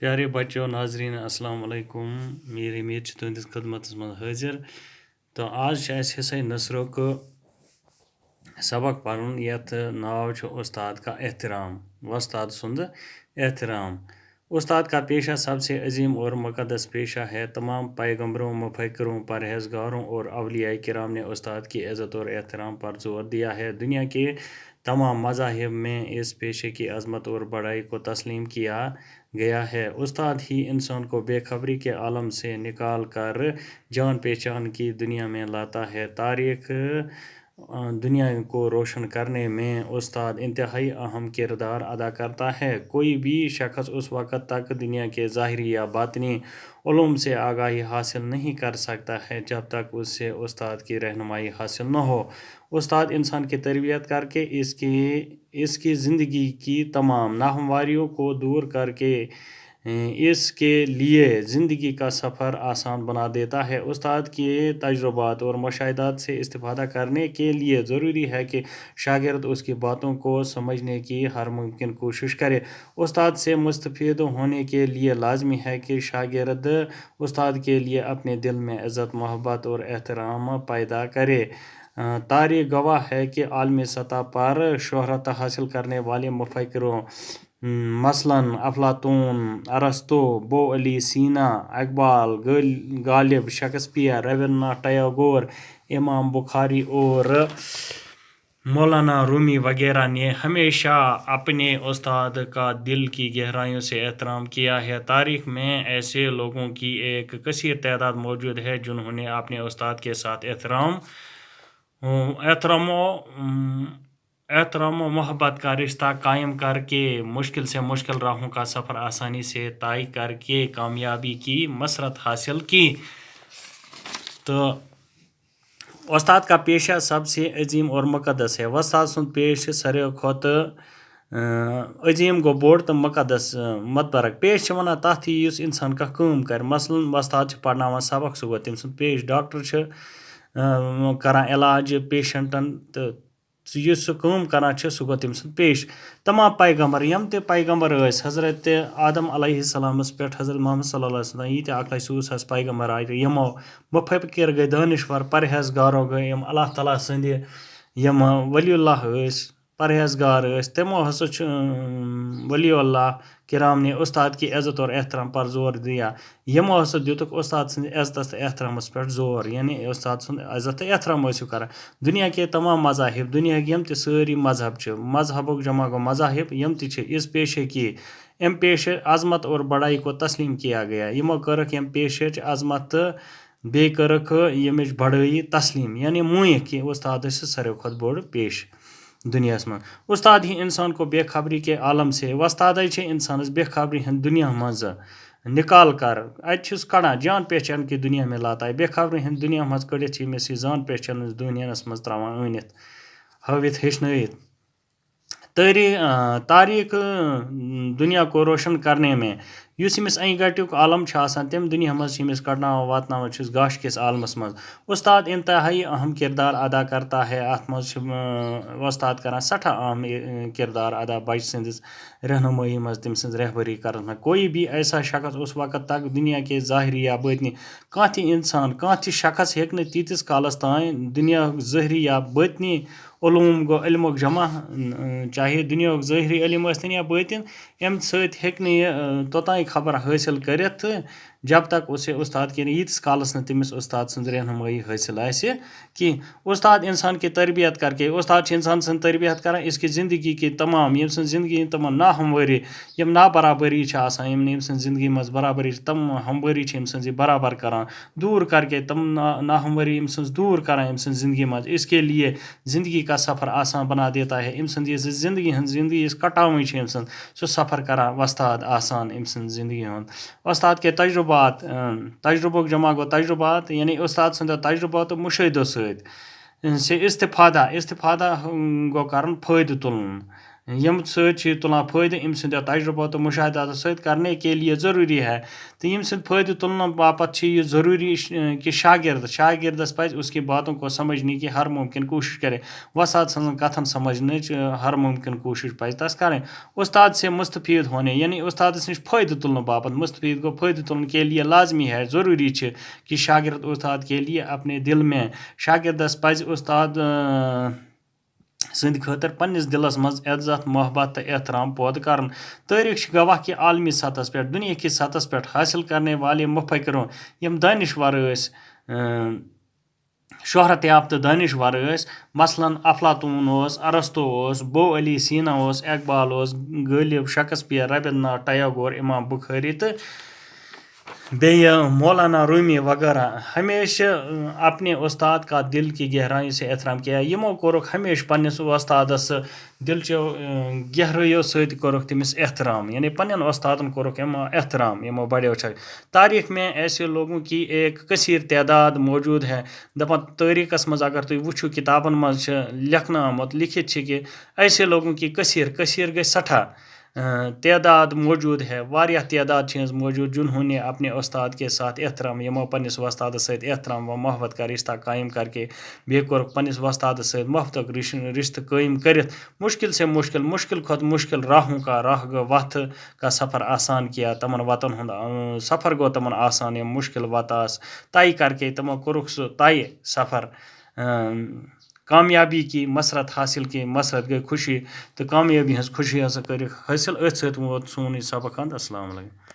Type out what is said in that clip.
پیارے بچوں ناظرین السلام علیکم میری میر تہندس خدمت من حاضر تو آج حصہ نثرک سبق پڑھ یت ناو استاد کا احترام استاد سند احترام استاد کا پیشہ سب سے عظیم اور مقدس پیشہ ہے تمام پیغمبروں مفکروں پرہیزگاروں اور اولیاء کرام نے استاد کی عزت اور احترام پر زور دیا ہے دنیا کے تمام مذاہب میں اس پیشے کی عظمت اور بڑائی کو تسلیم کیا گیا ہے استاد ہی انسان کو بے خبری کے عالم سے نکال کر جان پہچان کی دنیا میں لاتا ہے تاریخ دنیا کو روشن کرنے میں استاد انتہائی اہم کردار ادا کرتا ہے کوئی بھی شخص اس وقت تک دنیا کے ظاہری یا باطنی علوم سے آگاہی حاصل نہیں کر سکتا ہے جب تک اس سے استاد کی رہنمائی حاصل نہ ہو استاد انسان کی تربیت کر کے اس کی زندگی کی تمام ناہمواریوں کو دور کر کے اس کے لیے زندگی کا سفر آسان بنا دیتا ہے استاد کے تجربات اور مشاہدات سے استفادہ کرنے کے لیے ضروری ہے کہ شاگرد اس کی باتوں کو سمجھنے کی ہر ممکن کوشش کرے استاد سے مستفید ہونے کے لیے لازمی ہے کہ شاگرد استاد کے لیے اپنے دل میں عزت محبت اور احترام پیدا کرے تاریخ گواہ ہے کہ عالمی سطح پر شہرت حاصل کرنے والے مفکروں مثلاً افلاطون ارسطو ابو علی سینا اقبال غالب شیکسپیئر رابندرناتھ ٹیگور امام بخاری اور مولانا رومی وغیرہ نے ہمیشہ اپنے استاد کا دل کی گہرائیوں سے احترام کیا ہے تاریخ میں ایسے لوگوں کی ایک کثیر تعداد موجود ہے جنہوں نے اپنے استاد کے ساتھ احترام و محبت کا رشتہ قائم کر کے مشکل سے مشکل راہوں کا سفر آسانی سے طے کر کے کامیابی کی مسرت حاصل کی تو استاد کا پیشہ سب سے عظیم اور مقدس ہے وستاد سند پیش ساروی کھت عظیم گو بوڑ تو مقدس متبرک پیش ونان تتھ یُس انسان کانٛہہ کٲم کر مثلاً وستاد پرناوان سبق سُہ گوٚو تٔمۍ سُنٛد پیش ڈاکٹر کران علاج پیشنٹن تہٕ یُس سُہ کٲم کران سُہ گوٚو تٔمۍ سُنٛد پیش تمام پیغمبر یم تہِ پیغمبر ٲسۍ حضرت آدم علیہ السلامس پٮ۪ٹھ حضرت محمد صلی اللہ علیہ وسلم ییٖتیٛاہ اقلیہِ صوٗص حظ پیغمبر آیہِ یِمو مفکر گٔے دٲنِشور پرہیزگارو گٔے یِم اللہ تعالیٰ سٕنٛدِ یِم ولی اللہ ٲسۍ پرہیزگار ٲسۍ تِمو ہسا چھُ ولی اللہ کرام نے استاد کی عزت اور احترام پر زور دیا یِمو ہسا دیُتُکھ استاد سٕنٛدِ عزتس تہٕ احترامس پٮ۪ٹھ زور یعنی استاد سُنٛد عزت تہٕ احترام ٲسِو کران دنیا کے تمام مذاہب دنیاہٕکۍ یِم تہِ سٲری مذہب چھِ مذہبُک جمع گوٚو مذاہب یِم تہِ چھِ اس پیشے کی امہِ پیشے عظمت اور بڑائی کو تسلیم کیا گیا یِمو کٔرٕکھ ییٚمہِ پیشٕچ عظمت تہٕ بیٚیہِ کٔرٕکھ ییٚمِچ بڑٲیی تسلیم یعنی مونِکھ کہ استاد چھِ ساروی کھۄتہٕ بوٚڑ پیش دنیاہس منٛز استاد ہی انسان کو بے خبری کے عالم سے وستادے چھِ انسانس بے خبری ہٕنٛدِ دنیا منٛز نکال کر اتہِ چھُس کڑان جان پہچان کی دنیا میں لاتا ہے بے خبری ہٕنٛدِ دنیا منٛز کٔڑِتھ چھِ أمِس یہِ جان پہچان دُنیاہس منٛز ترٛاوان أنِتھ ہٲوِتھ ہیٚچھنٲیِتھ تاریخ دنیا کو روشن کرنے میں یُس أمِس أنۍ گَٹیُک عالم چھُ آسان تَمہِ دُنیا منٛز چھِ أمِس کڑناوان واتناوان چھِس گاش کِس عالمس منٛز استاد انتہائی اہم کردار ادا کرتا ہے اتھ منٛز چھِ استاد کران سٮ۪ٹھاہ اہم کردار ادا بچہِ سٕنٛدِس رہنمٲیی منٛز تٔمۍ سٕنٛز رہبری کرنس منٛز کوئی بھی ایسا شخص اس وقت تک دنیا کے ظاہری یا باطنی کانٛہہ تہِ انسان کانٛہہ تہِ شخص ہیٚکہِ نہٕ تیٖتِس کالس تانۍ دُنیاہُک ظٲہری یا باطنی علوم گوٚو علمُک جمع چاہے دُنیاہُک ظٲہری علم ٲسۍتن یا باطن امہِ سۭتۍ ہیٚکہِ نہٕ یہِ توٚتانۍ خبر حٲصِل کٔرِتھ تہٕ جب تک اسے استاد کی ییٖتِس کالس نہٕ تٔمِس استاد سٕنٛز رہنمٲیی حٲصِل آسہِ کینٛہہ استاد انسان کی تربیت کر کے استاد چھِ انسان سٕنٛز تربیت کران اس کی زندگی کی تمام ییٚمہِ سٕنٛز زندگی ہٕنٛدۍ تمام ناہموٲری یِم نابرابری چھِ آسان یِم نہٕ أمۍ سٕنٛز زندگی منٛز برابری چھِ تم ہموٲری چھِ أمۍ سٕنٛز یہِ برابر کران دور کر کے تم ناہموٲری أمۍ سٕنٛز دور کران أمۍ سٕنٛز زندگی منٛز اس کے لیے زندگی کا سفر آسان بنا دیتا ہے أمۍ سٕنٛز یُس زندگی یُس کٹاوٕنۍ چھِ أمۍ سٕنٛز سُہ سفر کران وستاد آسان أمۍ سٕنٛز زندگی ہُنٛد استاد کے تجربُک جمع گوٚو تجربات یعنی استاد سٕنٛدیو تجرباتو مُشٲہدو سۭتۍ سے استفادہ گوٚو کرُن فٲیدٕ تُلُن یم سی تلان فائدہ ام سند تجربہ تو مشاہدات ست کرنے کے لیے ضروری ہے تو یم سند فائدہ تلن باپت یہ ضروری کہ شاگردس پز اس کی باتوں کو سمجھنے کی ہر ممکن کوشش کرے وساد سن کتن سمجھنے ہر ممکن کوشش پز تس کریں استاد سے مستفید ہونے یعنی استاد نش فائدہ تلن باپت مستفید کو فائدہ تلنے کے لیے لازمی ہے ضروری کہ شاگرد استاد کے لیے اپنے دل میں شاگردس پز استاد سند خاطر پنس دلس مز عزت محبت تو احترام پود کرن تاریخ گواہ کہ عالمی سطح پہ دنیا کی سطح پہ حاصل کرنے والے مفکروں یم دانشور شہرت یافتہ دانشور مثلاً افلاطون ارسطو بو علی سینا اقبال غالب شکسپیئر ربندر ناتھ ٹیگور امام بخاری تو مولانا رومی وغیرہ ہمیشہ اپنے استاد کا دل کی گہرائی سے احترام کیا یمو کورک ہمیشہ پنس استادس دل چو گہرائیو ست کورک تمس احترام یعنی پنن استادن کورک احترام یمو بڑیو تاریخ میں ایسے لوگوں کی ایک کثیر تعداد موجود ہے دپان تاریخس مز اگر تھی وچھو کتابن مز لکھنا آمت لکھت کہ ایسے لوگوں کی کثیر گئی سٹھا تعداد موجود ہے واریاہ تعداد چیز موجود جنہوں نے اپنے استاد کے ساتھ احترام یمو پنس وستاد ست احترام و محبت کا رشتہ قائم کر کے بی کورک پنس وستاد ست محبت رشتہ قائم کرت مشکل سے مشکل کھت مشکل راہوں کا وتھ کا سفر آسان کیا تمن وطن ہند سفر گو تمن آسان یم مشکل وت آس طے کر کے تمو کورک سہ طے سفر کامیابی کی مسرت حاصل کی مسرت گئی خوشی تو کامیابی ہز خوشی ہسا کر حاصل ات ست ووت سون یہ سبق اند السلام علیکم